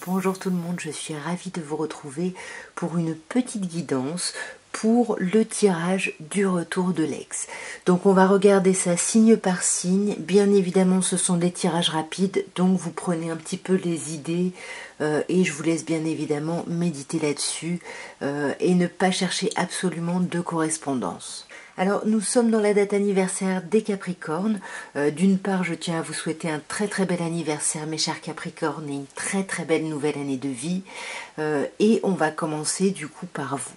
Bonjour tout le monde, je suis ravie de vous retrouver pour une petite guidance pour le tirage du retour de l'ex. Donc on va regarder ça signe par signe. Bien évidemment ce sont des tirages rapides, donc vous prenez un petit peu les idées et je vous laisse bien évidemment méditer là-dessus et ne pas chercher absolument de correspondance. Alors nous sommes dans la date anniversaire des Capricornes. D'une part, je tiens à vous souhaiter un très très bel anniversaire mes chers Capricornes et une très très belle nouvelle année de vie. Et on va commencer du coup par vous.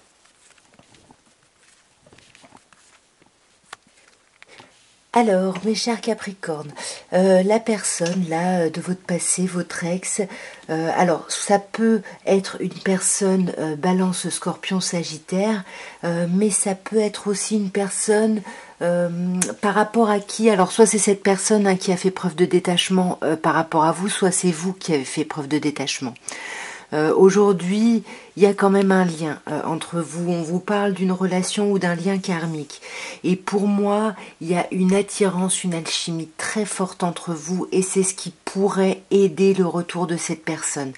Alors, mes chers Capricornes, la personne là de votre passé, votre ex, alors ça peut être une personne Balance, Scorpion, Sagittaire, mais ça peut être aussi une personne par rapport à qui, alors soit c'est cette personne qui a fait preuve de détachement par rapport à vous, soit c'est vous qui avez fait preuve de détachement. Aujourd'hui, il y a quand même un lien entre vous. On vous parle d'une relation ou d'un lien karmique. Et pour moi, il y a une attirance, une alchimie très forte entre vous et c'est ce qui pourrait aider le retour de cette personne.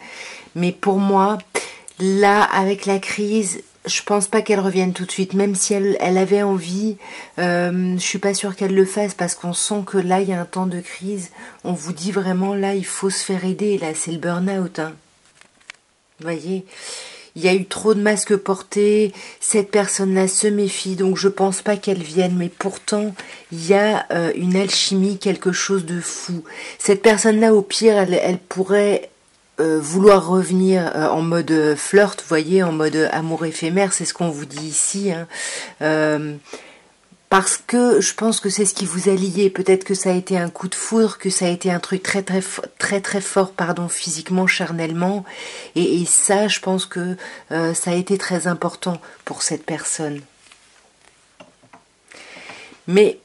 Mais pour moi, là, avec la crise, je pense pas qu'elle revienne tout de suite, même si elle avait envie, je suis pas sûre qu'elle le fasse parce qu'on sent que là, il y a un temps de crise. On vous dit vraiment, là, il faut se faire aider. Là, c'est le burn-out, hein. Vous voyez, il y a eu trop de masques portés, cette personne-là se méfie, donc je pense pas qu'elle vienne, mais pourtant, il y a une alchimie, quelque chose de fou. Cette personne-là, au pire, elle pourrait vouloir revenir en mode flirt, vous voyez, en mode amour éphémère, c'est ce qu'on vous dit ici, hein. Parce que je pense que c'est ce qui vous a lié. Peut-être que ça a été un coup de foudre, que ça a été un truc très fort, pardon, physiquement, charnellement. Et ça, je pense que ça a été très important pour cette personne. Mais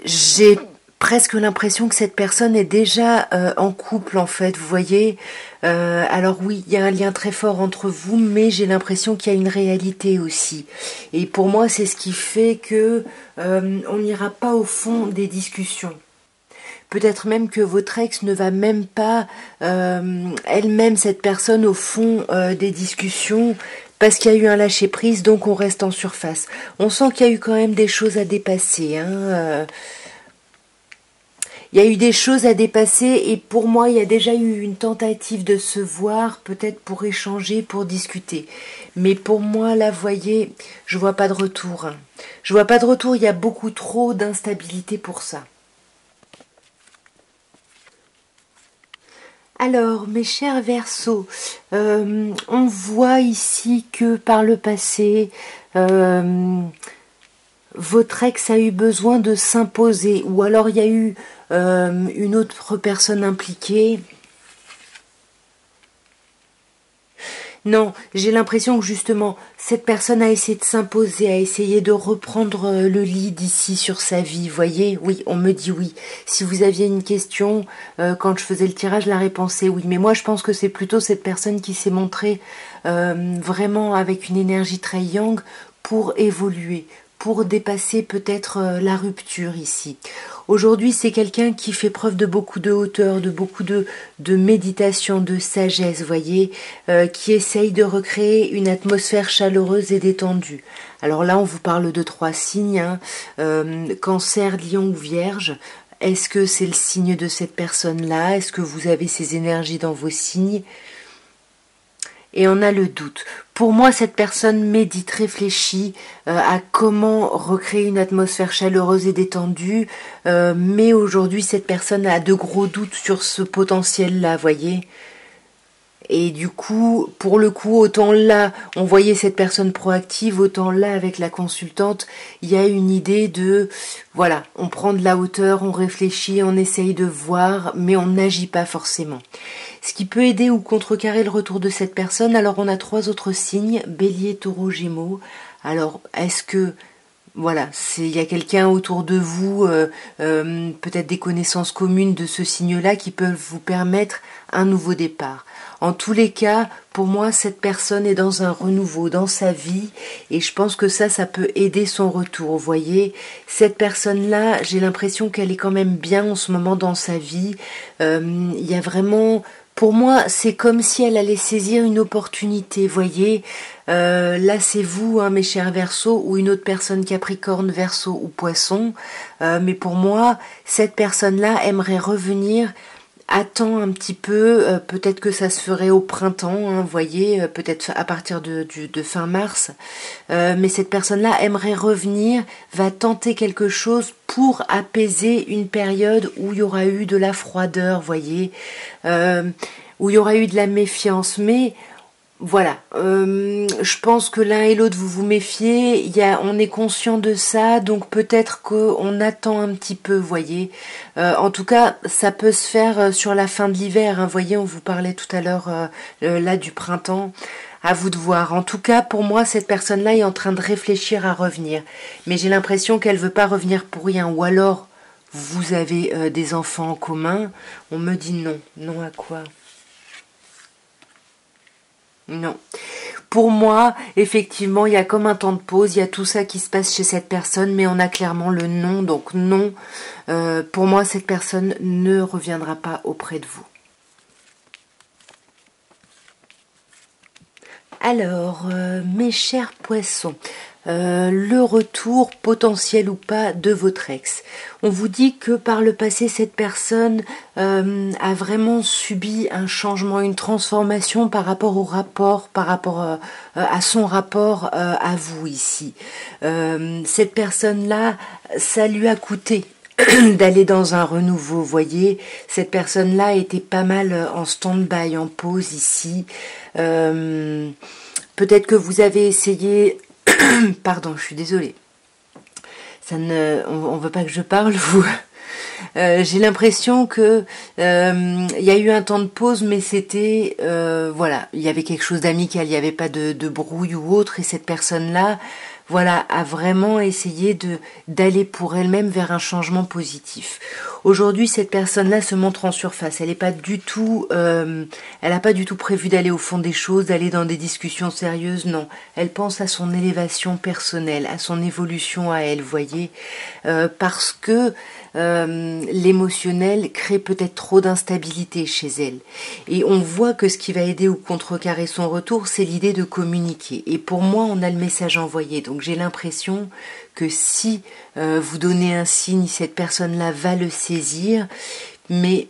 j'ai presque l'impression que cette personne est déjà en couple, en fait, vous voyez. Alors oui, il y a un lien très fort entre vous, mais j'ai l'impression qu'il y a une réalité aussi. Et pour moi, c'est ce qui fait que on n'ira pas au fond des discussions. Peut-être même que votre ex ne va même pas elle-même, cette personne, au fond des discussions, parce qu'il y a eu un lâcher-prise, donc on reste en surface. On sent qu'il y a eu quand même des choses à dépasser, hein. Il y a eu des choses à dépasser et pour moi, il y a déjà eu une tentative de se voir, peut-être pour échanger, pour discuter. Mais pour moi, là, vous voyez, je vois pas de retour, hein. Je vois pas de retour, il y a beaucoup trop d'instabilité pour ça. Alors, mes chers Verseaux, on voit ici que par le passé, votre ex a eu besoin de s'imposer, ou alors il y a eu une autre personne impliquée. Non, j'ai l'impression que justement, cette personne a essayé de s'imposer, a essayé de reprendre le lead ici sur sa vie, voyez. Oui, on me dit oui. Si vous aviez une question, quand je faisais le tirage, la réponse est oui. Mais moi, je pense que c'est plutôt cette personne qui s'est montrée vraiment avec une énergie très yang pour évoluer, pour dépasser peut-être la rupture ici. Aujourd'hui, c'est quelqu'un qui fait preuve de beaucoup de hauteur, de beaucoup de méditation, de sagesse, vous voyez, qui essaye de recréer une atmosphère chaleureuse et détendue. Alors là, on vous parle de 3 signes, hein, Cancer, Lion ou Vierge. Est-ce que c'est le signe de cette personne-là? Est-ce que vous avez ces énergies dans vos signes? Et on a le doute. Pour moi, cette personne médite, réfléchit à comment recréer une atmosphère chaleureuse et détendue, mais aujourd'hui, cette personne a de gros doutes sur ce potentiel-là, voyez. Et du coup, pour le coup, autant là, on voyait cette personne proactive, autant là, avec la consultante, il y a une idée de, voilà, on prend de la hauteur, on réfléchit, on essaye de voir, mais on n'agit pas forcément. Ce qui peut aider ou contrecarrer le retour de cette personne, alors on a 3 autres signes, Bélier, Taureau, Gémeaux. Alors, est-ce que voilà, il y a quelqu'un autour de vous, peut-être des connaissances communes de ce signe-là qui peuvent vous permettre un nouveau départ. En tous les cas, pour moi, cette personne est dans un renouveau dans sa vie et je pense que ça peut aider son retour. Vous voyez, cette personne-là, j'ai l'impression qu'elle est quand même bien en ce moment dans sa vie. Il y a vraiment Pour moi, c'est comme si elle allait saisir une opportunité, voyez. Là, c'est vous, hein, mes chers Verseaux, ou une autre personne Capricorne, Verseau ou Poisson. Mais pour moi, cette personne-là aimerait revenir. Attends un petit peu, peut-être que ça se ferait au printemps, hein, voyez, peut-être à partir de fin mars. Mais cette personne-là aimerait revenir, va tenter quelque chose pour apaiser une période où il y aura eu de la froideur, voyez, où il y aura eu de la méfiance. Mais voilà, je pense que l'un et l'autre vous vous méfiez, on est conscient de ça, donc peut-être qu'on attend un petit peu, voyez. En tout cas, ça peut se faire sur la fin de l'hiver, hein, voyez, on vous parlait tout à l'heure là du printemps. À vous de voir. En tout cas, pour moi, cette personne-là est en train de réfléchir à revenir. Mais j'ai l'impression qu'elle veut pas revenir pour rien. Ou alors, vous avez des enfants en commun. On me dit non. Non à quoi? Non. Pour moi, effectivement, il y a comme un temps de pause, il y a tout ça qui se passe chez cette personne, mais on a clairement le non, donc non. Pour moi, cette personne ne reviendra pas auprès de vous. Alors, mes chers poissons, le retour potentiel ou pas de votre ex. On vous dit que par le passé, cette personne a vraiment subi un changement, une transformation par rapport au rapport, par rapport à son rapport à vous ici. Cette personne-là, ça lui a coûté d'aller dans un renouveau, vous voyez. Cette personne-là était pas mal en stand-by, en pause ici. Peut-être que vous avez essayé... Pardon, je suis désolée. On veut pas que je parle, vous. J'ai l'impression que il y a eu un temps de pause, mais c'était voilà, il y avait quelque chose d'amical, il n'y avait pas de brouille ou autre, et cette personne-là, voilà, a vraiment essayé d'aller pour elle-même vers un changement positif. Aujourd'hui, cette personne-là se montre en surface. Elle n'est pas du tout, elle n'a pas du tout prévu d'aller au fond des choses, d'aller dans des discussions sérieuses. Non, elle pense à son élévation personnelle, à son évolution à elle, voyez, parce que l'émotionnel crée peut-être trop d'instabilité chez elle. Et on voit que ce qui va aider ou contrecarrer son retour, c'est l'idée de communiquer. Et pour moi, on a le message envoyé. Donc j'ai l'impression que si vous donnez un signe, cette personne-là va le saisir. Mais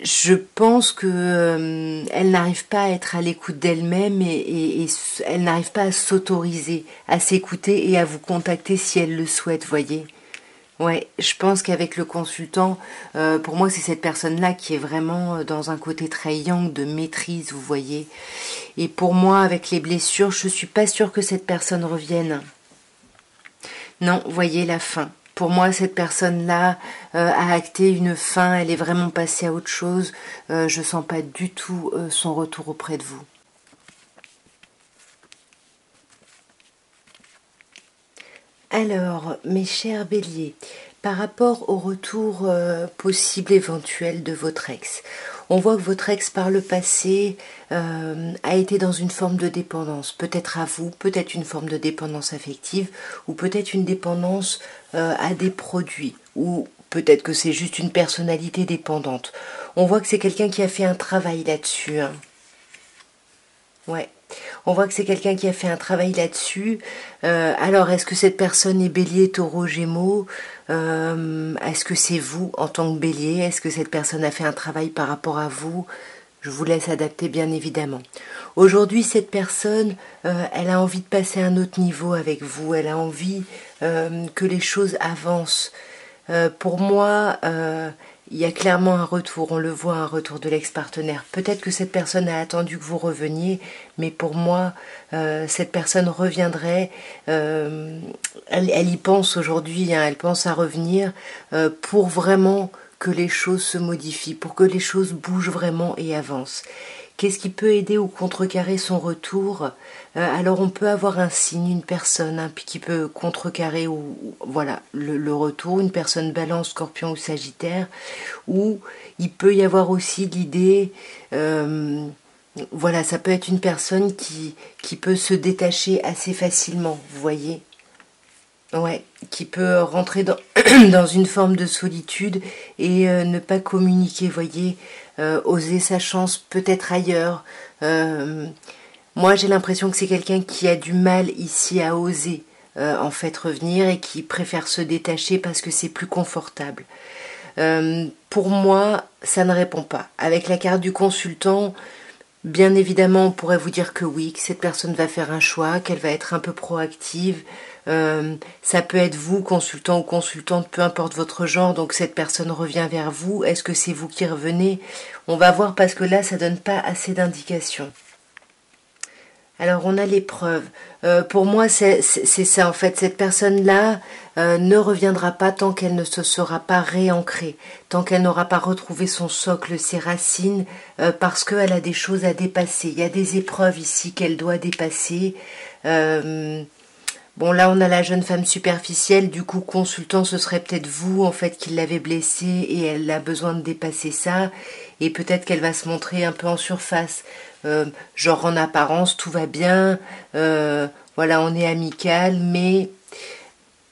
je pense que elle n'arrive pas à être à l'écoute d'elle-même et elle n'arrive pas à s'autoriser, à s'écouter et à vous contacter si elle le souhaite, voyez. Ouais, je pense qu'avec le consultant, pour moi, c'est cette personne-là qui est vraiment dans un côté très yang de maîtrise, vous voyez. Et pour moi, avec les blessures, je suis pas sûre que cette personne revienne. Non, voyez la fin. Pour moi, cette personne-là a acté une fin, elle est vraiment passée à autre chose. Je sens pas du tout son retour auprès de vous. Alors, mes chers béliers, par rapport au retour possible éventuel de votre ex, on voit que votre ex par le passé a été dans une forme de dépendance, peut-être à vous, peut-être une forme de dépendance affective, ou peut-être une dépendance à des produits, ou peut-être que c'est juste une personnalité dépendante. On voit que c'est quelqu'un qui a fait un travail là-dessus, hein. Ouais. On voit que c'est quelqu'un qui a fait un travail là-dessus. Alors, est-ce que cette personne est bélier, taureau, gémeaux? Est-ce que c'est vous en tant que bélier? Est-ce que cette personne a fait un travail par rapport à vous? Je vous laisse adapter, bien évidemment. Aujourd'hui, cette personne, elle a envie de passer à un autre niveau avec vous. Elle a envie que les choses avancent. Pour moi, il y a clairement un retour, on le voit, un retour de l'ex-partenaire. Peut-être que cette personne a attendu que vous reveniez, mais pour moi, cette personne reviendrait, elle y pense aujourd'hui, hein, elle pense à revenir pour vraiment que les choses se modifient, pour que les choses bougent vraiment et avancent. Qu'est-ce qui peut aider ou contrecarrer son retour? Alors on peut avoir un signe, une personne qui peut contrecarrer voilà le retour, une personne Balance, Scorpion ou Sagittaire, ou il peut y avoir aussi l'idée, voilà, ça peut être une personne qui peut se détacher assez facilement, vous voyez. Ouais, qui peut rentrer dans, dans une forme de solitude et ne pas communiquer, voyez, oser sa chance peut-être ailleurs. Euh, Moi, j'ai l'impression que c'est quelqu'un qui a du mal ici à oser en fait revenir et qui préfère se détacher parce que c'est plus confortable. Pour moi, ça ne répond pas. Avec la carte du consultant, bien évidemment, on pourrait vous dire que oui, que cette personne va faire un choix, qu'elle va être un peu proactive. Ça peut être vous, consultant ou consultante, peu importe votre genre, donc cette personne revient vers vous. Est-ce que c'est vous qui revenez? On va voir parce que là, ça donne pas assez d'indications. Alors on a les preuves. Pour moi, c'est ça en fait. Cette personne-là ne reviendra pas tant qu'elle ne se sera pas réancrée, tant qu'elle n'aura pas retrouvé son socle, ses racines, parce qu'elle a des choses à dépasser. Il y a des épreuves ici qu'elle doit dépasser. Euh, Bon, là, on a la jeune femme superficielle, du coup, consultant, ce serait peut-être vous, en fait, qui l'avez blessée et elle a besoin de dépasser ça. Et peut-être qu'elle va se montrer un peu en surface. Genre, en apparence, tout va bien. Voilà, on est amical, mais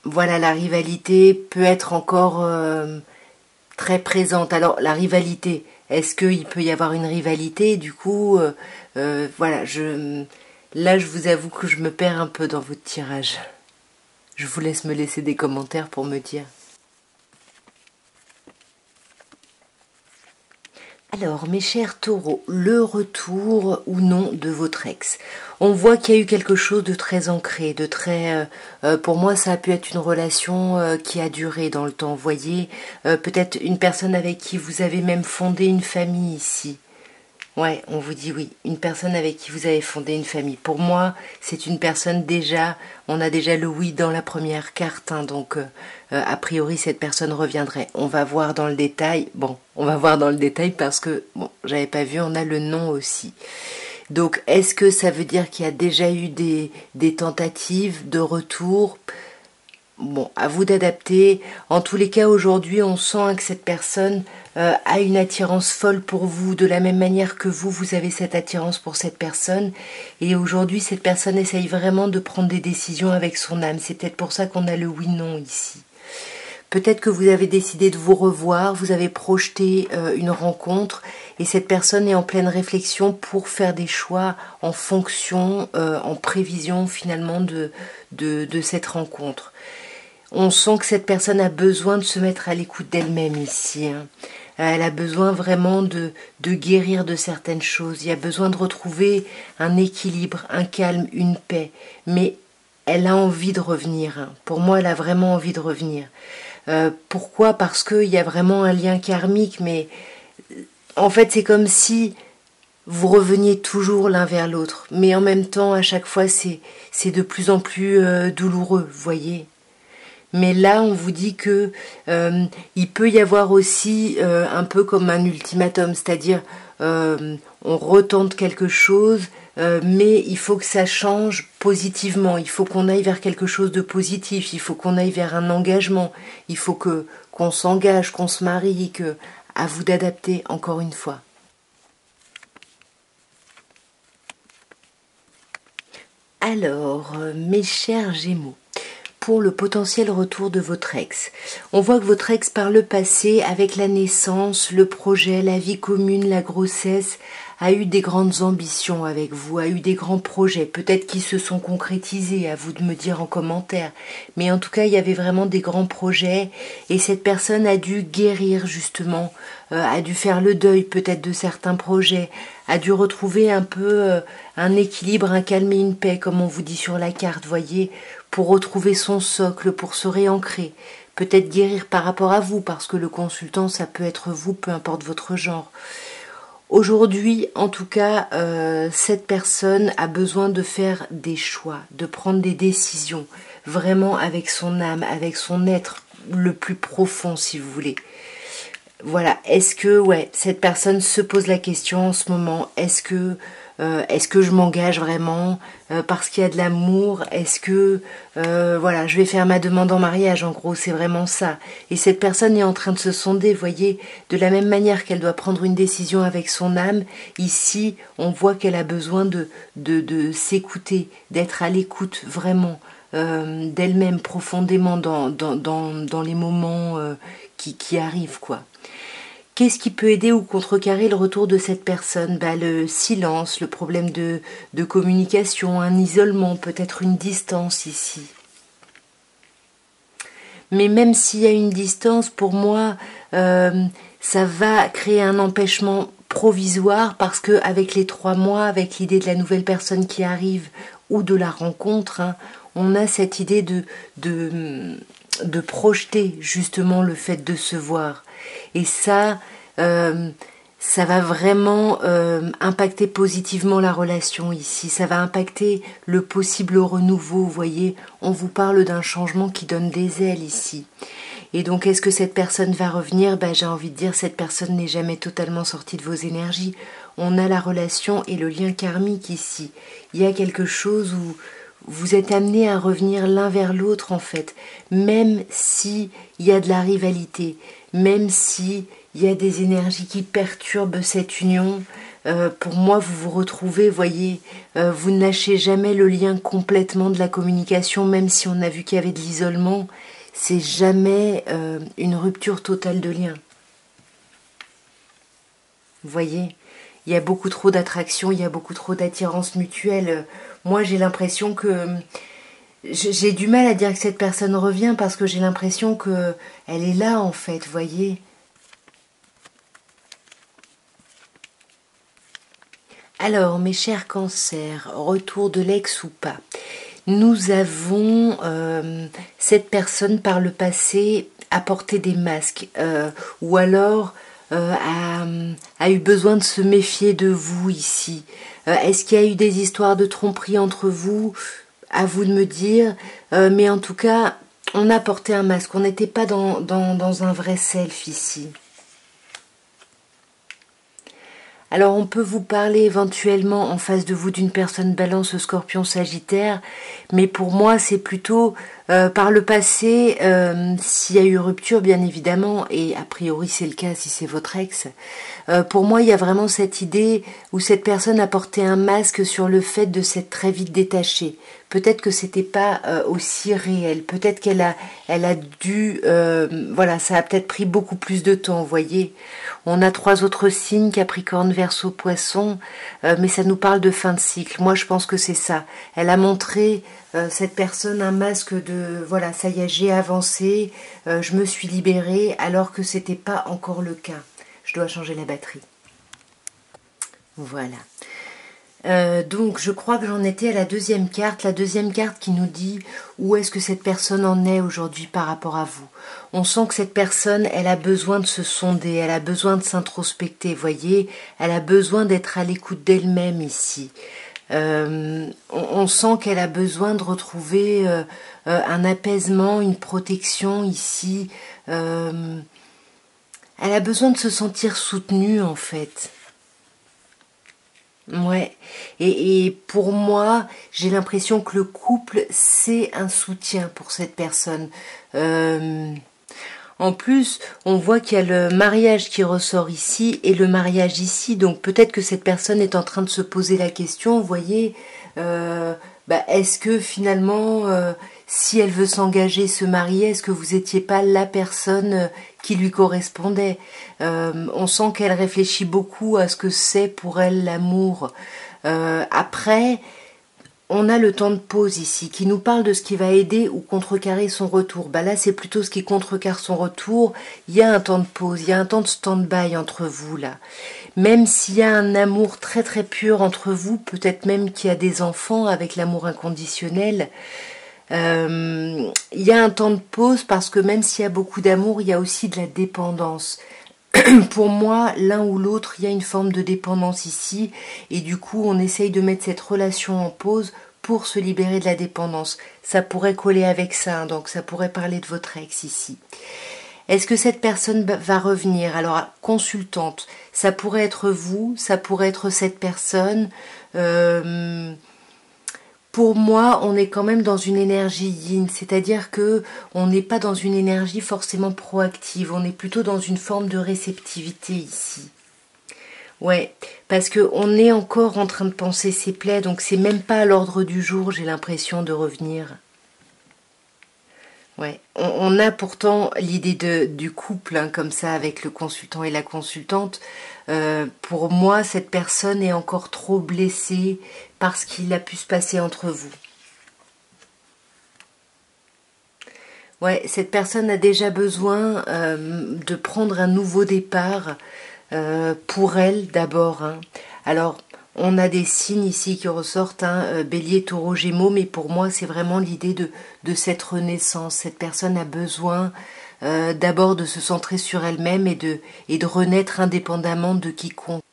voilà, la rivalité peut être encore très présente. Alors, la rivalité, est-ce qu'il peut y avoir une rivalité? Du coup, voilà, là, je vous avoue que je me perds un peu dans votre tirage. Je vous laisse me laisser des commentaires pour me dire. Alors, mes chers taureaux, le retour ou non de votre ex. On voit qu'il y a eu quelque chose de très ancré, de très... pour moi, ça a pu être une relation qui a duré dans le temps. Vous voyez, peut-être une personne avec qui vous avez même fondé une famille ici. Ouais, on vous dit oui. Une personne avec qui vous avez fondé une famille. Pour moi, c'est une personne déjà, on a déjà le oui dans la première carte, hein, donc a priori cette personne reviendrait. On va voir dans le détail. Bon, on va voir dans le détail parce que, bon, j'avais pas vu, on a le nom aussi. Donc, est-ce que ça veut dire qu'il y a déjà eu des tentatives de retour? Bon, à vous d'adapter. En tous les cas, aujourd'hui, on sent que cette personne a une attirance folle pour vous, de la même manière que vous avez cette attirance pour cette personne. Et aujourd'hui, cette personne essaye vraiment de prendre des décisions avec son âme. C'est peut-être pour ça qu'on a le oui-non ici. Peut-être que vous avez décidé de vous revoir, vous avez projeté une rencontre et cette personne est en pleine réflexion pour faire des choix en fonction, en prévision finalement de cette rencontre. On sent que cette personne a besoin de se mettre à l'écoute d'elle-même ici, hein. Elle a besoin vraiment de guérir de certaines choses. Il y a besoin de retrouver un équilibre, un calme, une paix. Mais elle a envie de revenir, hein. Pour moi, elle a vraiment envie de revenir. Pourquoi? Parce qu'il y a vraiment un lien karmique, mais en fait, c'est comme si vous reveniez toujours l'un vers l'autre. Mais en même temps, à chaque fois, c'est de plus en plus douloureux, vous voyez. Mais là, on vous dit que il peut y avoir aussi un peu comme un ultimatum, c'est-à-dire on retente quelque chose, mais il faut que ça change positivement. Il faut qu'on aille vers quelque chose de positif. Il faut qu'on aille vers un engagement. Il faut que qu'on s'engage, qu'on se marie, que à vous d'adapter encore une fois. Alors, mes chers Gémeaux, pour le potentiel retour de votre ex. On voit que votre ex par le passé, avec la naissance, le projet, la vie commune, la grossesse, a eu des grandes ambitions avec vous, a eu des grands projets, peut-être qui se sont concrétisés, à vous de me dire en commentaire. Mais en tout cas, il y avait vraiment des grands projets et cette personne a dû guérir justement, a dû faire le deuil peut-être de certains projets, a dû retrouver un peu un équilibre, un calme et une paix, comme on vous dit sur la carte, voyez, pour retrouver son socle, pour se réancrer, peut-être guérir par rapport à vous, parce que le consultant, ça peut être vous, peu importe votre genre. Aujourd'hui, en tout cas, cette personne a besoin de faire des choix, de prendre des décisions, vraiment avec son âme, avec son être le plus profond, si vous voulez. Voilà, est-ce que ouais, cette personne se pose la question en ce moment, est-ce que je m'engage vraiment parce qu'il y a de l'amour? Est-ce que voilà, je vais faire ma demande en mariage? En gros, c'est vraiment ça. Et cette personne est en train de se sonder, voyez, de la même manière qu'elle doit prendre une décision avec son âme. Ici, on voit qu'elle a besoin de s'écouter, d'être à l'écoute vraiment. d'elle-même profondément dans les moments qui arrivent, quoi. Qu'est-ce qui peut aider ou contrecarrer le retour de cette personne? Le silence, le problème de communication, un isolement, peut-être une distance ici. Mais même s'il y a une distance, pour moi, ça va créer un empêchement provisoire parce que avec les 3 mois, avec l'idée de la nouvelle personne qui arrive ou de la rencontre, hein, on a cette idée de projeter justement le fait de se voir. Et ça va vraiment impacter positivement la relation ici. Ça va impacter le possible renouveau. Vous voyez, on vous parle d'un changement qui donne des ailes ici. Et donc, est-ce que cette personne va revenir? J'ai envie de dire, cette personne n'est jamais totalement sortie de vos énergies. On a la relation et le lien karmique ici. Il y a quelque chose où vous êtes amenés à revenir l'un vers l'autre, en fait. Même s'il y a de la rivalité, même si il y a des énergies qui perturbent cette union, pour moi, vous vous retrouvez, voyez, vous ne lâchez jamais le lien complètement de la communication, même si on a vu qu'il y avait de l'isolement. C'est jamais une rupture totale de lien. Vous voyez, il y a beaucoup trop d'attraction, il y a beaucoup trop d'attirance mutuelle. Moi, j'ai l'impression que... J'ai du mal à dire que cette personne revient parce que j'ai l'impression que elle est là, en fait, vous voyez. Alors, mes chers cancers, retour de l'ex ou pas? Nous avons cette personne par le passé a porté des masques ou alors a eu besoin de se méfier de vous ici. Est-ce qu'il y a eu des histoires de tromperie entre vous? À vous de me dire. Mais en tout cas, on a porté un masque. On n'était pas dans un vrai self ici. Alors on peut vous parler éventuellement en face de vous d'une personne balance, scorpion, sagittaire, mais pour moi c'est plutôt par le passé, s'il y a eu rupture bien évidemment, et a priori c'est le cas si c'est votre ex, pour moi il y a vraiment cette idée où cette personne a porté un masque sur le fait de s'être très vite détachée. Peut-être que c'était pas aussi réel, peut-être qu'elle a dû, voilà, ça a peut-être pris beaucoup plus de temps, vous voyez. On a 3 autres signes, Capricorne, Verseau, Poisson, mais ça nous parle de fin de cycle. Moi, je pense que c'est ça. Elle a montré, cette personne, un masque de, voilà, ça y est, j'ai avancé, je me suis libérée, alors que c'était pas encore le cas. Je dois changer la batterie. Voilà. Donc je crois que j'en étais à la deuxième carte qui nous dit où est-ce que cette personne en est aujourd'hui par rapport à vous. On sent que cette personne, elle a besoin de se sonder, elle a besoin de s'introspecter, voyez, elle a besoin d'être à l'écoute d'elle-même ici. On sent qu'elle a besoin de retrouver un apaisement, une protection ici. Elle a besoin de se sentir soutenue en fait. Ouais, et pour moi, j'ai l'impression que le couple, c'est un soutien pour cette personne. En plus, on voit qu'il y a le mariage qui ressort ici et le mariage ici, donc peut-être que cette personne est en train de se poser la question, vous voyez, est-ce que finalement, si elle veut s'engager, se marier, est-ce que vous n'étiez pas la personne qui lui correspondait? On sent qu'elle réfléchit beaucoup à ce que c'est pour elle l'amour. Après, on a le temps de pause ici, qui nous parle de ce qui va aider ou contrecarrer son retour. Là, c'est plutôt ce qui contrecarre son retour. Il y a un temps de pause, il y a un temps de stand-by entre vous, là. Même s'il y a un amour très très pur entre vous, peut-être même qu'il y a des enfants avec l'amour inconditionnel, il y a un temps de pause parce que même s'il y a beaucoup d'amour, il y a aussi de la dépendance. Pour moi, l'un ou l'autre, il y a une forme de dépendance ici, et du coup, on essaye de mettre cette relation en pause pour se libérer de la dépendance. Ça pourrait coller avec ça, hein, donc ça pourrait parler de votre ex ici. Est-ce que cette personne va revenir? Alors, consultante, ça pourrait être vous, ça pourrait être cette personne. Pour moi, on est quand même dans une énergie yin, c'est-à-dire que on n'est pas dans une énergie forcément proactive, on est plutôt dans une forme de réceptivité ici. Ouais, parce que on est encore en train de penser ses plaies, donc c'est même pas à l'ordre du jour, j'ai l'impression de revenir. Ouais. On a pourtant l'idée du couple, hein, comme ça, avec le consultant et la consultante. Pour moi, cette personne est encore trop blessée par ce qu'il a pu se passer entre vous. Ouais, cette personne a déjà besoin de prendre un nouveau départ pour elle d'abord, hein. Alors, on a des signes ici qui ressortent, hein, Bélier, Taureau, Gémeaux, mais pour moi, c'est vraiment l'idée de cette renaissance. Cette personne a besoin d'abord de se centrer sur elle-même et de renaître indépendamment de quiconque.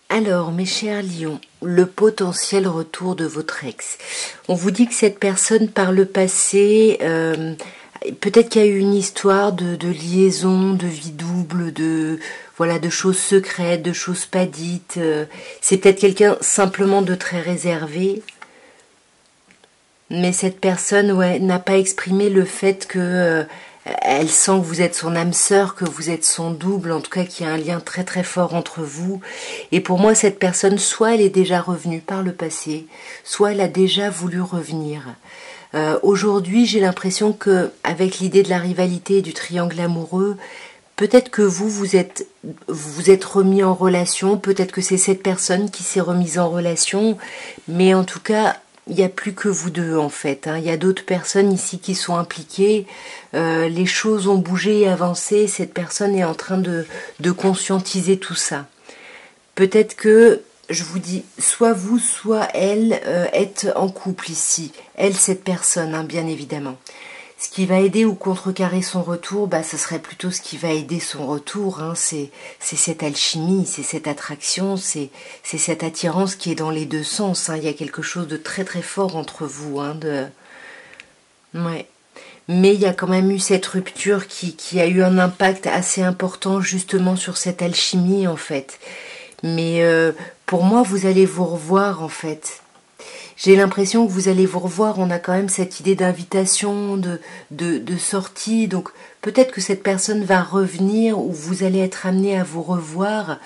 Alors, mes chers lions, le potentiel retour de votre ex. On vous dit que cette personne, par le passé, peut-être qu'il y a eu une histoire de liaison, de vie double, voilà, de choses secrètes, de choses pas dites. C'est peut-être quelqu'un simplement de très réservé. Mais cette personne, ouais, n'a pas exprimé le fait que elle sent que vous êtes son âme sœur, que vous êtes son double, en tout cas qu'il y a un lien très très fort entre vous. Et pour moi, cette personne, soit elle est déjà revenue par le passé, soit elle a déjà voulu revenir. Aujourd'hui, j'ai l'impression que, avec l'idée de la rivalité et du triangle amoureux, peut-être que vous êtes remis en relation, peut-être que c'est cette personne qui s'est remise en relation, mais en tout cas, il n'y a plus que vous deux en fait, hein. Il y a d'autres personnes ici qui sont impliquées. Les choses ont bougé et avancé. Cette personne est en train de conscientiser tout ça. Peut-être que, je vous dis, soit vous, soit elle êtes en couple ici. Elle, cette personne, hein, bien évidemment. Ce qui va aider ou contrecarrer son retour, bah, ce serait plutôt ce qui va aider son retour, hein. C'est cette alchimie, c'est cette attraction, c'est cette attirance qui est dans les deux sens, hein. Il y a quelque chose de très très fort entre vous, hein, ouais. Mais il y a quand même eu cette rupture qui a eu un impact assez important justement sur cette alchimie en fait. Mais pour moi, vous allez vous revoir en fait. J'ai l'impression que vous allez vous revoir. On a quand même cette idée d'invitation, de sortie. Donc peut-être que cette personne va revenir ou vous allez être amené à vous revoir.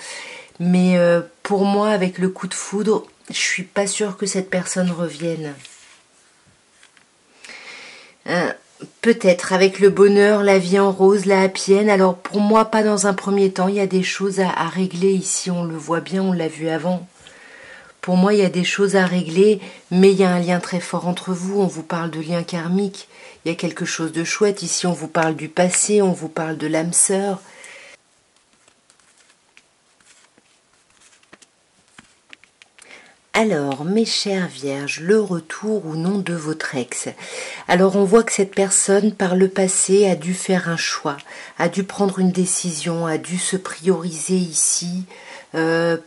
Mais pour moi, avec le coup de foudre, je suis pas sûre que cette personne revienne. Euh, Peut-être avec le bonheur, la vie en rose, la happy end. Alors pour moi, pas dans un premier temps. Il y a des choses à régler ici. On le voit bien, on l'a vu avant. Pour moi, il y a des choses à régler, mais il y a un lien très fort entre vous. On vous parle de lien karmique. Il y a quelque chose de chouette. Ici, on vous parle du passé, on vous parle de l'âme sœur. Alors, mes chères vierges, le retour ou non de votre ex. Alors, on voit que cette personne, par le passé, a dû faire un choix, a dû prendre une décision, a dû se prioriser ici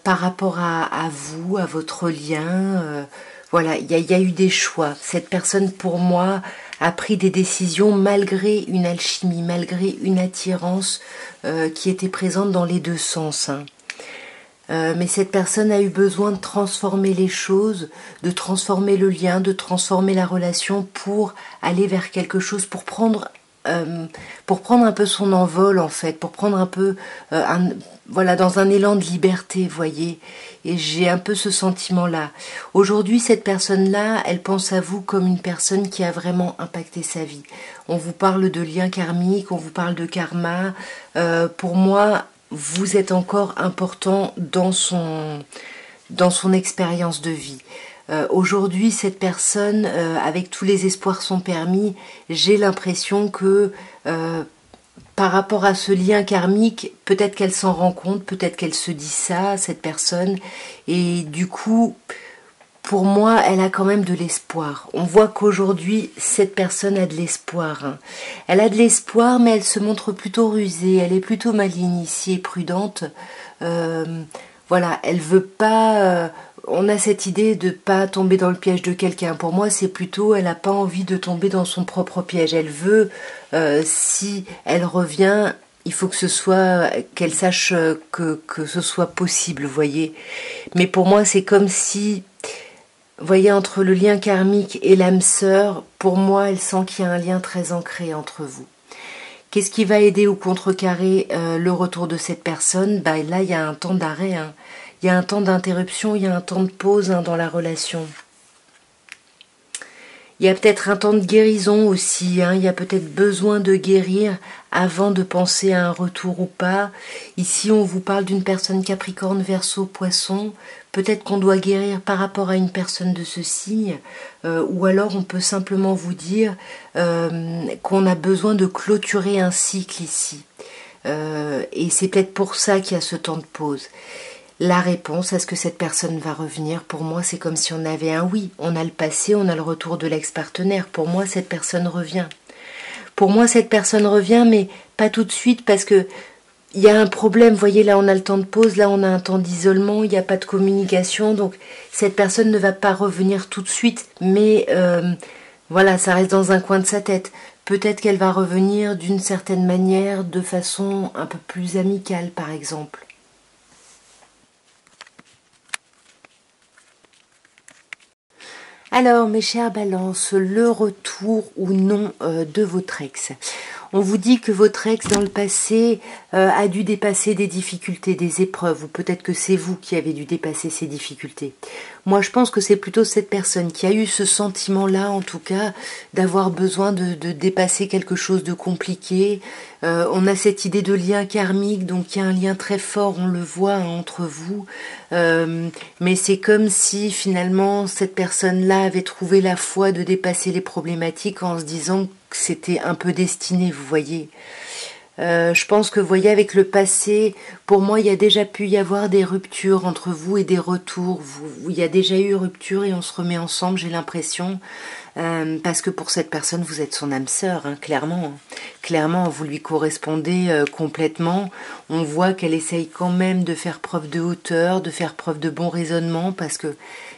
par rapport à vous, à votre lien. Voilà, il y a eu des choix. Cette personne, pour moi, a pris des décisions malgré une alchimie, malgré une attirance qui était présente dans les deux sens, hein. Mais cette personne a eu besoin de transformer les choses, de transformer le lien, de transformer la relation pour aller vers quelque chose, pour prendre un peu son envol en fait, pour prendre un peu, voilà, dans un élan de liberté, voyez. Et j'ai un peu ce sentiment-là. Aujourd'hui, cette personne-là, elle pense à vous comme une personne qui a vraiment impacté sa vie. On vous parle de lien karmique, on vous parle de karma. Pour moi, vous êtes encore important dans son expérience de vie. Aujourd'hui, cette personne, avec tous les espoirs sont permis, j'ai l'impression que par rapport à ce lien karmique, peut-être qu'elle s'en rend compte, peut-être qu'elle se dit ça, cette personne, et du coup, pour moi, elle a quand même de l'espoir. On voit qu'aujourd'hui, cette personne a de l'espoir, hein. Elle a de l'espoir, mais elle se montre plutôt rusée. Elle est plutôt maligne ici et prudente. Voilà, elle veut pas. On a cette idée de pas tomber dans le piège de quelqu'un. Pour moi, c'est plutôt, elle n'a pas envie de tomber dans son propre piège. Elle veut, si elle revient, il faut que ce soit, qu'elle sache que ce soit possible, vous voyez. Mais pour moi, c'est comme si voyez, entre le lien karmique et l'âme sœur, pour moi, elle sent qu'il y a un lien très ancré entre vous. Qu'est-ce qui va aider ou contrecarrer le retour de cette personne? Bah, là, il y a un temps d'arrêt, hein. Il y a un temps d'interruption, il y a un temps de pause, hein, dans la relation. Il y a peut-être un temps de guérison aussi, hein. Il y a peut-être besoin de guérir avant de penser à un retour ou pas. Ici, on vous parle d'une personne Capricorne, Verseau, Poisson. Peut-être qu'on doit guérir par rapport à une personne de ce signe, ou alors on peut simplement vous dire qu'on a besoin de clôturer un cycle ici. Et c'est peut-être pour ça qu'il y a ce temps de pause. La réponse, est-ce que cette personne va revenir? Pour moi, c'est comme si on avait un oui. On a le passé, on a le retour de l'ex-partenaire. Pour moi, cette personne revient. Pour moi, cette personne revient, mais pas tout de suite parce que il y a un problème. Vous voyez, là, on a le temps de pause, là, on a un temps d'isolement, il n'y a pas de communication. Donc, cette personne ne va pas revenir tout de suite. Mais voilà, ça reste dans un coin de sa tête. Peut-être qu'elle va revenir d'une certaine manière, de façon un peu plus amicale, par exemple. Alors, mes chers balances, le retour ou non de votre ex. On vous dit que votre ex, dans le passé, a dû dépasser des difficultés, des épreuves, ou peut-être que c'est vous qui avez dû dépasser ces difficultés. Moi, je pense que c'est plutôt cette personne qui a eu ce sentiment-là, en tout cas, d'avoir besoin de dépasser quelque chose de compliqué. On a cette idée de lien karmique, donc il y a un lien très fort, on le voit hein, entre vous. Mais c'est comme si finalement cette personne-là avait trouvé la foi de dépasser les problématiques en se disant que c'était un peu destiné, vous voyez. Je pense que, vous voyez, avec le passé, pour moi, il y a déjà pu y avoir des ruptures entre vous et des retours. Il y a déjà eu rupture et on se remet ensemble, j'ai l'impression. Parce que pour cette personne, vous êtes son âme sœur, hein, clairement. Clairement, vous lui correspondez complètement. On voit qu'elle essaye quand même de faire preuve de hauteur, de faire preuve de bon raisonnement, parce que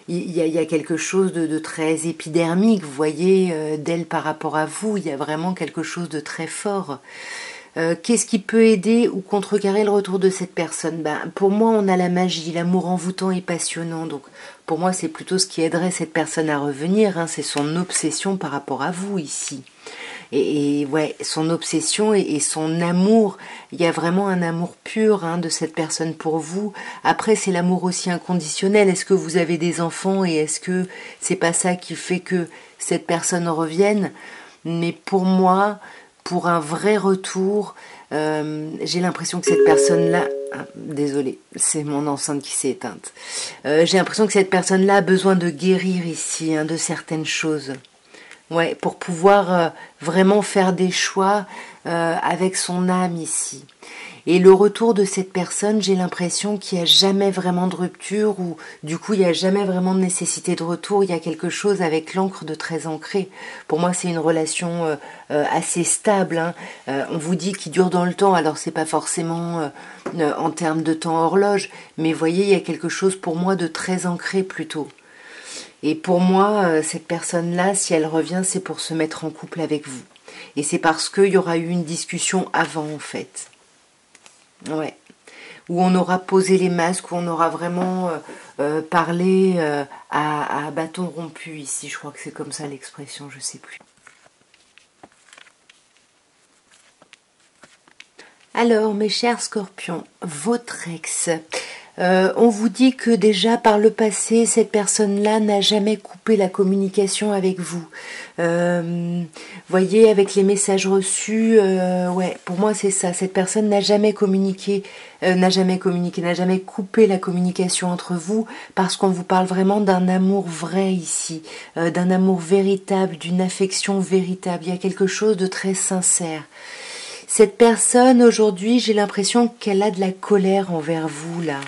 il y a quelque chose de très épidermique, vous voyez, d'elle par rapport à vous. Il y a vraiment quelque chose de très fort. Qu'est-ce qui peut aider ou contrecarrer le retour de cette personne? Pour moi, on a la magie, l'amour envoûtant et passionnant. Donc, pour moi, c'est plutôt ce qui aiderait cette personne à revenir. Hein, c'est son obsession par rapport à vous ici. Et ouais, son obsession et son amour. Il y a vraiment un amour pur hein, de cette personne pour vous. Après, c'est l'amour aussi inconditionnel. Est-ce que vous avez des enfants et est-ce que c'est pas ça qui fait que cette personne revienne? Mais pour moi, pour un vrai retour, j'ai l'impression que cette personne-là... Ah, désolée, c'est mon enceinte qui s'est éteinte. J'ai l'impression que cette personne-là a besoin de guérir ici, hein, de certaines choses. Ouais, pour pouvoir vraiment faire des choix avec son âme ici. Et le retour de cette personne, j'ai l'impression qu'il n'y a jamais vraiment de rupture ou du coup il n'y a jamais vraiment de nécessité de retour. Il y a quelque chose avec l'encre de très ancré. Pour moi, c'est une relation assez stable. Hein. On vous dit qu'il dure dans le temps, alors c'est pas forcément en termes de temps horloge, mais voyez, il y a quelque chose pour moi de très ancré plutôt. Et pour moi, cette personne-là, si elle revient, c'est pour se mettre en couple avec vous. Et c'est parce qu'il y aura eu une discussion avant, en fait. Ouais. Où on aura posé les masques, où on aura vraiment parlé à bâton rompu ici. Je crois que c'est comme ça l'expression, je sais plus. Alors, mes chers scorpions, votre ex, on vous dit que déjà par le passé, cette personne-là n'a jamais coupé la communication avec vous. Voyez, avec les messages reçus, ouais, pour moi c'est ça. Cette personne n'a jamais communiqué, n'a jamais coupé la communication entre vous, parce qu'on vous parle vraiment d'un amour vrai ici, d'un amour véritable, d'une affection véritable. Il y a quelque chose de très sincère. Cette personne, aujourd'hui, j'ai l'impression qu'elle a de la colère envers vous, là.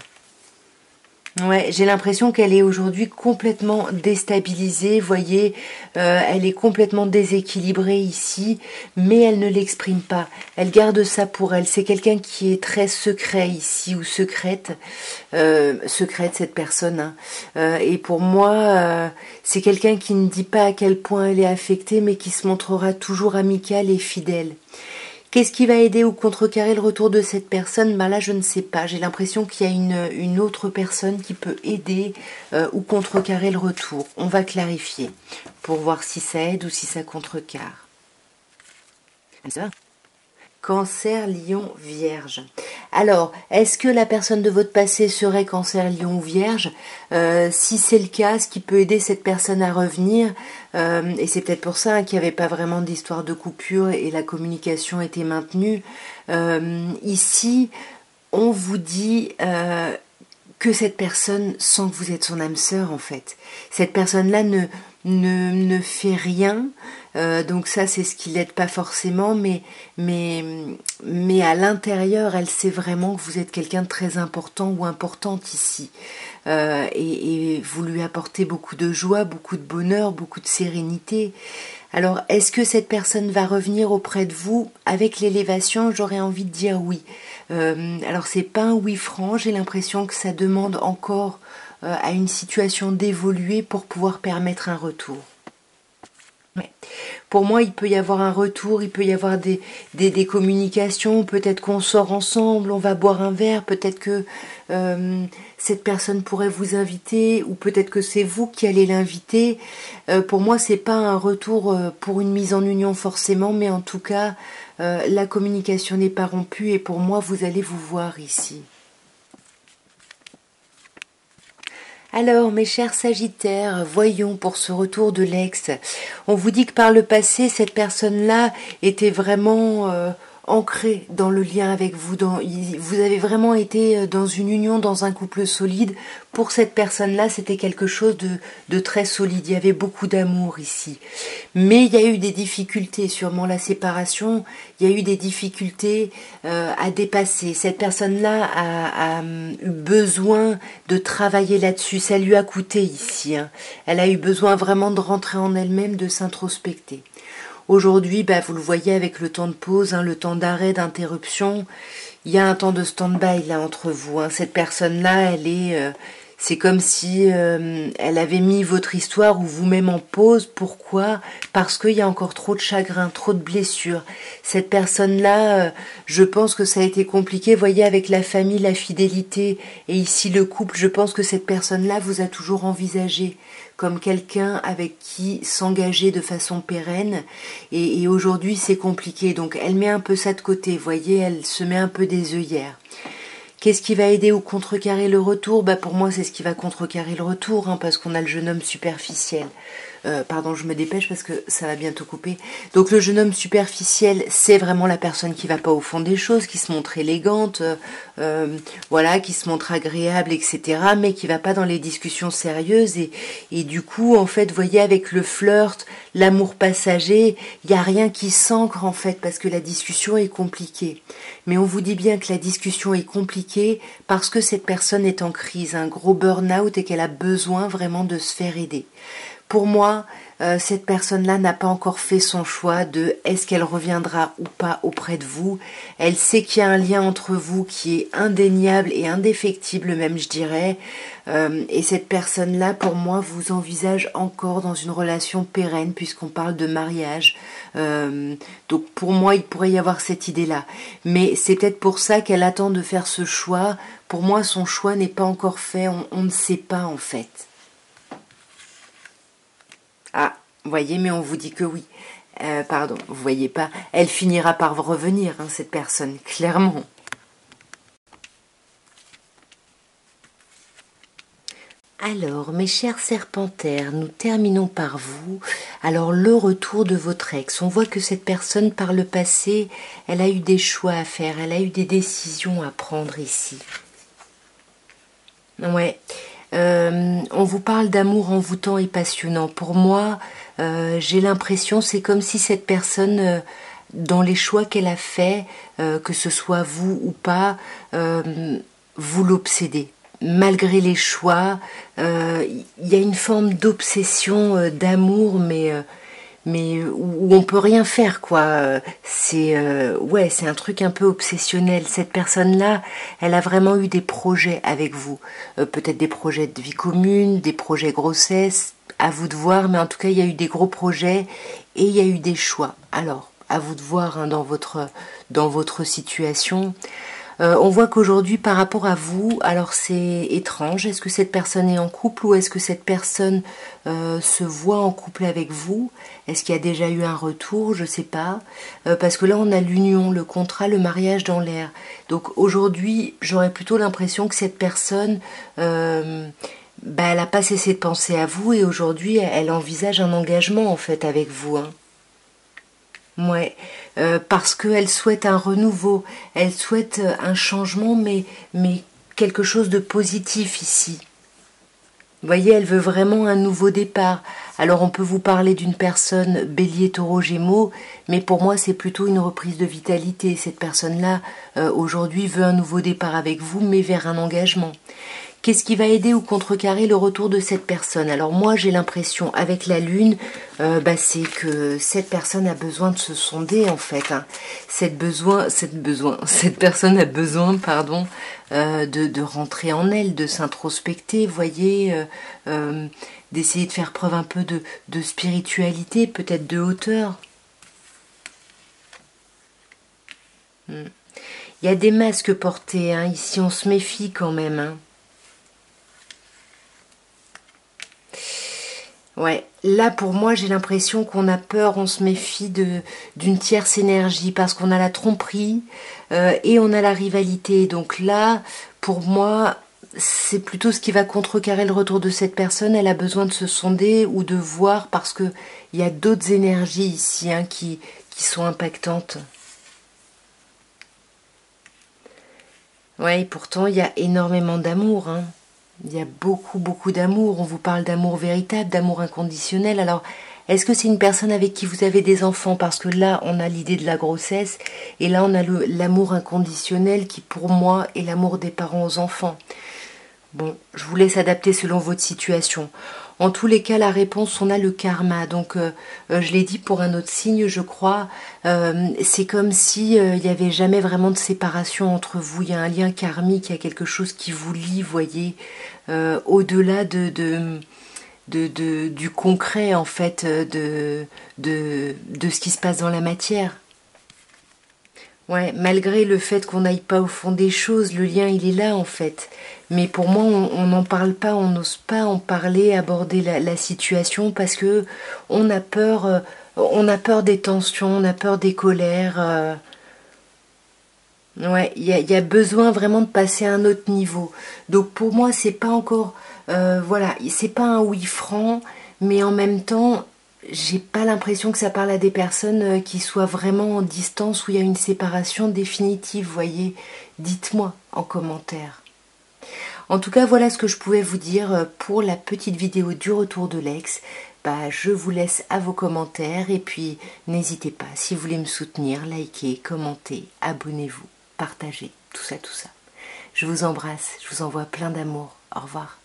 Ouais, j'ai l'impression qu'elle est aujourd'hui complètement déstabilisée, voyez, elle est complètement déséquilibrée ici, mais elle ne l'exprime pas. Elle garde ça pour elle. C'est quelqu'un qui est très secret ici, ou secrète, secrète cette personne. Hein. Et pour moi, c'est quelqu'un qui ne dit pas à quel point elle est affectée, mais qui se montrera toujours amicale et fidèle. Qu'est-ce qui va aider ou contrecarrer le retour de cette personne? Là, je ne sais pas. J'ai l'impression qu'il y a une autre personne qui peut aider ou contrecarrer le retour. On va clarifier pour voir si ça aide ou si ça contrecarre. Cancer, Lion, Vierge. Alors, est-ce que la personne de votre passé serait Cancer, Lion ou Vierge? Si c'est le cas, ce qui peut aider cette personne à revenir, et c'est peut-être pour ça qu'il n'y avait pas vraiment d'histoire de coupure et la communication était maintenue, ici, on vous dit que cette personne sent que vous êtes son âme sœur en fait. Cette personne-là ne fait rien, donc ça c'est ce qui l'aide pas forcément, mais à l'intérieur elle sait vraiment que vous êtes quelqu'un de très important ou importante ici, et vous lui apportez beaucoup de joie, beaucoup de bonheur, beaucoup de sérénité. Alors est-ce que cette personne va revenir auprès de vous? Avec l'élévation, j'aurais envie de dire oui. Alors c'est pas un oui franc, j'ai l'impression que ça demande encore à une situation d'évoluer pour pouvoir permettre un retour. Ouais. Pour moi, il peut y avoir un retour, il peut y avoir des communications, peut-être qu'on sort ensemble, on va boire un verre, peut-être que cette personne pourrait vous inviter, ou peut-être que c'est vous qui allez l'inviter. Pour moi, c'est pas un retour pour une mise en union forcément, mais en tout cas, la communication n'est pas rompue et pour moi, vous allez vous voir ici. Alors, mes chers Sagittaires, voyons pour ce retour de l'ex. On vous dit que par le passé, cette personne-là était vraiment ancrée dans le lien avec vous. Vous avez vraiment été dans une union, dans un couple solide. Pour cette personne-là, c'était quelque chose de très solide. Il y avait beaucoup d'amour ici. Mais il y a eu des difficultés, sûrement la séparation. Il y a eu des difficultés à dépasser. Cette personne-là a eu besoin de travailler là-dessus. Ça lui a coûté ici. Hein. Elle a eu besoin vraiment de rentrer en elle-même, de s'introspecter. Aujourd'hui, vous le voyez avec le temps de pause, le temps d'arrêt, d'interruption, il y a un temps de stand-by là entre vous. Hein. Cette personne-là, c'est comme si elle avait mis votre histoire ou vous-même en pause. Pourquoi? Parce qu'il y a encore trop de chagrin, trop de blessures. Cette personne-là, je pense que ça a été compliqué. Vous voyez, avec la famille, la fidélité et ici le couple, je pense que cette personne-là vous a toujours envisagé comme quelqu'un avec qui s'engager de façon pérenne. Et aujourd'hui, c'est compliqué. Donc, elle met un peu ça de côté. Vous voyez, elle se met un peu des œillères. Qu'est-ce qui va aider ou contrecarrer le retour? Pour moi, c'est ce qui va contrecarrer le retour, parce qu'on a le jeune homme superficiel. Pardon, je me dépêche parce que ça va bientôt couper. Donc le jeune homme superficiel, c'est vraiment la personne qui va pas au fond des choses, qui se montre élégante, voilà, qui se montre agréable, etc., mais qui va pas dans les discussions sérieuses. Et du coup, en fait, vous voyez, avec le flirt, l'amour passager, il y a rien qui s'ancre, en fait, parce que la discussion est compliquée. Mais on vous dit bien que la discussion est compliquée parce que cette personne est en crise, un gros burn-out, et qu'elle a besoin vraiment de se faire aider. Pour moi, cette personne-là n'a pas encore fait son choix de est-ce qu'elle reviendra ou pas auprès de vous. Elle sait qu'il y a un lien entre vous qui est indéniable et indéfectible même, je dirais. Et cette personne-là, pour moi, vous envisage encore dans une relation pérenne puisqu'on parle de mariage. Donc pour moi, il pourrait y avoir cette idée-là. Mais c'est peut-être pour ça qu'elle attend de faire ce choix. Pour moi, son choix n'est pas encore fait. On ne sait pas en fait. Ah, vous voyez, mais on vous dit que oui. Pardon, vous voyez pas. Elle finira par revenir, cette personne, clairement. Alors, mes chers serpentaires, nous terminons par vous. Alors, le retour de votre ex. On voit que cette personne, par le passé, elle a eu des choix à faire, elle a eu des décisions à prendre ici. Ouais. On vous parle d'amour envoûtant et passionnant. Pour moi, j'ai l'impression, c'est comme si cette personne, dans les choix qu'elle a fait, que ce soit vous ou pas, vous l'obsédez. Malgré les choix, il y a une forme d'obsession, d'amour, mais où on peut rien faire, quoi. C'est un truc un peu obsessionnel. Cette personne-là, elle a vraiment eu des projets avec vous, peut-être des projets de vie commune, des projets grossesse, à vous de voir, mais en tout cas il y a eu des gros projets et il y a eu des choix. Alors à vous de voir dans votre situation. On voit qu'aujourd'hui, par rapport à vous, alors c'est étrange. Est-ce que cette personne est en couple ou est-ce que cette personne se voit en couple avec vous? Est-ce qu'il y a déjà eu un retour? Je sais pas. Parce que là, on a l'union, le contrat, le mariage dans l'air. Donc aujourd'hui, j'aurais plutôt l'impression que cette personne, elle n'a pas cessé de penser à vous et aujourd'hui, elle envisage un engagement en fait avec vous. Hein. Ouais, parce qu'elle souhaite un renouveau, elle souhaite un changement, mais quelque chose de positif ici. Vous voyez, elle veut vraiment un nouveau départ. Alors on peut vous parler d'une personne bélier, taureau, gémeaux, mais pour moi c'est plutôt une reprise de vitalité. Cette personne-là, aujourd'hui, veut un nouveau départ avec vous, mais vers un engagement. Qu'est-ce qui va aider ou contrecarrer le retour de cette personne? Alors moi j'ai l'impression avec la lune, c'est que cette personne a besoin de se sonder en fait. Hein. Cette personne a besoin, pardon, de rentrer en elle, de s'introspecter, voyez, d'essayer de faire preuve un peu de spiritualité, peut-être de hauteur. Il y a des masques portés, hein. Ici on se méfie quand même. Hein. Ouais, là pour moi j'ai l'impression qu'on a peur, on se méfie d'une tierce énergie parce qu'on a la tromperie et on a la rivalité. Donc là, pour moi, c'est plutôt ce qui va contrecarrer le retour de cette personne. Elle a besoin de se sonder ou de voir parce que il y a d'autres énergies ici hein, qui sont impactantes. Ouais, et pourtant il y a énormément d'amour. Hein. Il y a beaucoup, beaucoup d'amour. On vous parle d'amour véritable, d'amour inconditionnel. Alors, est-ce que c'est une personne avec qui vous avez des enfants? Parce que là, on a l'idée de la grossesse. Et là, on a l'amour inconditionnel qui, pour moi, est l'amour des parents aux enfants. Bon, je vous laisse adapter selon votre situation. En tous les cas, la réponse, on a le karma. Donc, je l'ai dit pour un autre signe, je crois. C'est comme si il n'y avait jamais vraiment de séparation entre vous. Il y a un lien karmique, il y a quelque chose qui vous lie, voyez, au-delà du concret, en fait, de ce qui se passe dans la matière. Ouais, malgré le fait qu'on n'aille pas au fond des choses, le lien il est là en fait. Mais pour moi, on n'en parle pas, on n'ose pas en parler, aborder la situation parce que on a peur des tensions, on a peur des colères. Ouais, il y a besoin vraiment de passer à un autre niveau. Donc pour moi, c'est pas encore, voilà, c'est pas un oui franc, mais en même temps, j'ai pas l'impression que ça parle à des personnes qui soient vraiment en distance où il y a une séparation définitive, voyez. Dites-moi en commentaire. En tout cas, voilà ce que je pouvais vous dire pour la petite vidéo du retour de l'ex. Je vous laisse à vos commentaires et puis n'hésitez pas, si vous voulez me soutenir, likez, commentez, abonnez-vous, partagez, tout ça, tout ça. Je vous embrasse, je vous envoie plein d'amour. Au revoir.